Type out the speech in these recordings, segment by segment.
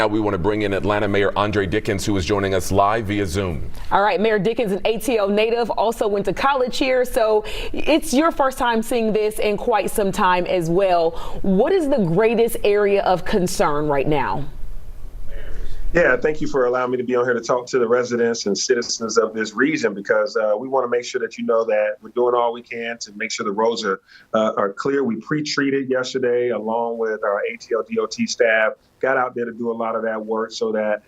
Now we want to bring in Atlanta Mayor Andre Dickens, who is joining us live via Zoom. All right, Mayor Dickens, an ATL native, also went to college here, so it's your first time seeing this in quite some time as well. What is the greatest area of concern right now? Yeah, thank you for allowing me to be on here to talk to the residents and citizens of this region, because we want to make sure that you know that we're doing all we can to make sure the roads are clear. We pre-treated yesterday along with our ATL DOT staff, got out there to do a lot of that work so that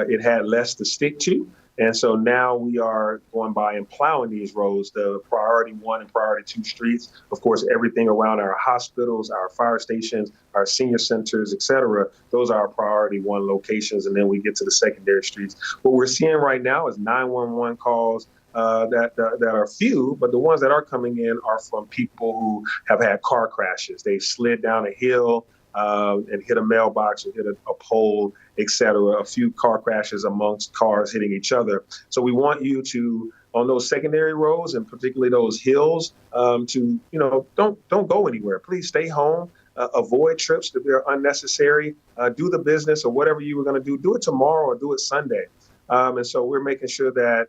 it had less to stick to. And so now we are going by and plowing these roads, the priority 1 and priority 2 streets. Of course, everything around our hospitals, our fire stations, our senior centers, et cetera. Those are our priority 1 locations. And then we get to the secondary streets. What we're seeing right now is 911 calls that are few, but the ones that are coming in are from people who have had car crashes. They slid down a hill and hit a mailbox or hit a pole, et cetera, a few car crashes amongst cars hitting each other. So we want you to, on those secondary roads and particularly those hills, to, don't go anywhere. Please stay home, avoid trips if they're unnecessary, do the business or whatever you were going to do it tomorrow or do it Sunday. And so we're making sure that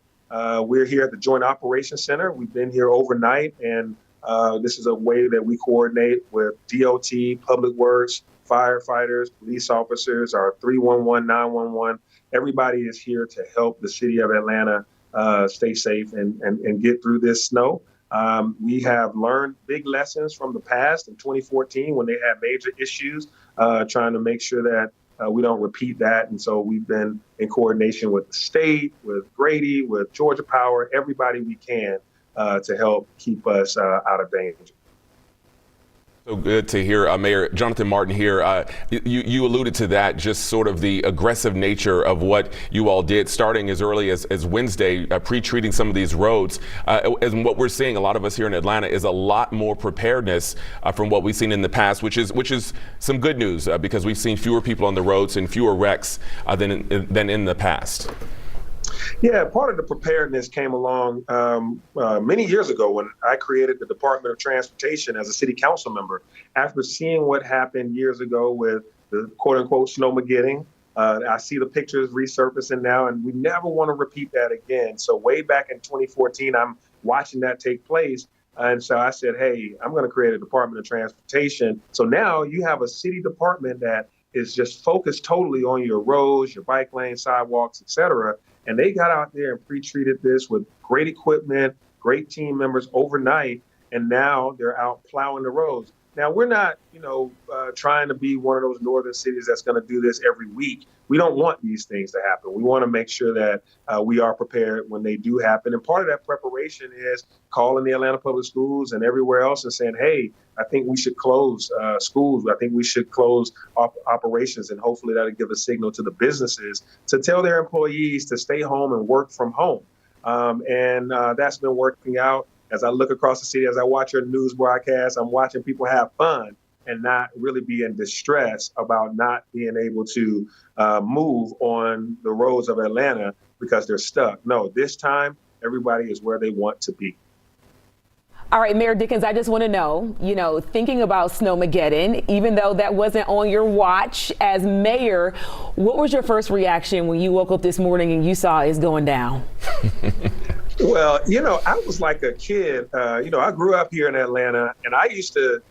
we're here at the Joint Operations Center. We've been here overnight, and this is a way that we coordinate with DOT, Public Works, firefighters, police officers, our 311, 911. Everybody is here to help the city of Atlanta stay safe and get through this snow. We have learned big lessons from the past in 2014 when they had major issues, trying to make sure that we don't repeat that. And so we've been in coordination with the state, with Grady, with Georgia Power, everybody we can to help keep us out of danger. So good to hear, Mayor Jonathan Martin here. You alluded to that, just sort of the aggressive nature of what you all did, starting as early as Wednesday, pre-treating some of these roads. And what we're seeing, a lot of us here in Atlanta, is a lot more preparedness from what we've seen in the past, which is some good news because we've seen fewer people on the roads and fewer wrecks than in the past. Yeah, part of the preparedness came along many years ago when I created the Department of Transportation as a city council member. After seeing what happened years ago with the quote unquote snowmageddon, I see the pictures resurfacing now, and we never want to repeat that again. So way back in 2014, I'm watching that take place. And so I said, hey, I'm going to create a Department of Transportation. So now you have a city department that is just focused totally on your roads, your bike lanes, sidewalks, et cetera. And they got out there and pre-treated this with great equipment, great team members overnight, and now they're out plowing the roads. Now, we're not, trying to be one of those northern cities that's going to do this every week. We don't want these things to happen. We want to make sure that we are prepared when they do happen. And part of that preparation is calling the Atlanta Public Schools and everywhere else and saying, hey, I think we should close schools. I think we should close operations. And hopefully that'll give a signal to the businesses to tell their employees to stay home and work from home. And that's been working out. As I look across the city, as I watch your news broadcast, I'm watching people have fun and not really be in distress about not being able to move on the roads of Atlanta because they're stuck. No, this time, everybody is where they want to be. All right, Mayor Dickens, I just want to know, thinking about snowmageddon, even though that wasn't on your watch as mayor, what was your first reaction when you woke up this morning and you saw it's going down? Well, I was like a kid. I grew up here in Atlanta, and I used to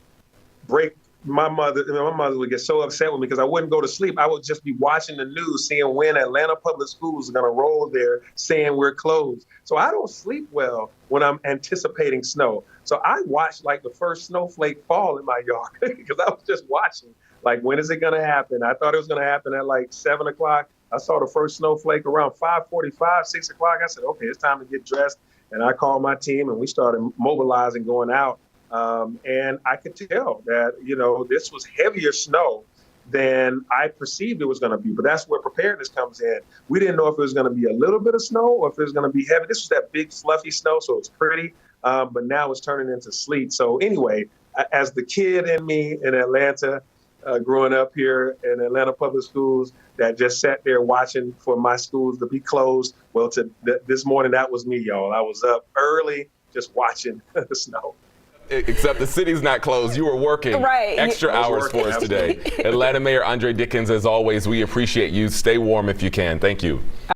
break my mother. My mother would get so upset with me because I wouldn't go to sleep. I would just be watching the news, seeing when Atlanta Public Schools are going to roll there, saying we're closed. So I don't sleep well when I'm anticipating snow. So I watched like the first snowflake fall in my yard because I was just watching. Like, when is it going to happen? I thought it was going to happen at like 7 o'clock. I saw the first snowflake around 5:45, 6 o'clock. I said, okay, it's time to get dressed. And I called my team and we started mobilizing, going out. And I could tell that, this was heavier snow than I perceived it was going to be. But that's where preparedness comes in. We didn't know if it was going to be a little bit of snow or if it was going to be heavy. This was that big fluffy snow, so it's pretty. But now it's turning into sleet. So anyway, as the kid in me in Atlanta, growing up here in Atlanta Public Schools that just sat there watching for my schools to be closed. Well, this morning, that was me, y'all. I was up early just watching the snow. Except the city's not closed. You were working Right. extra I was hours working, for us absolutely. today. Atlanta Mayor Andre Dickens, as always, we appreciate you. Stay warm if you can. Thank you.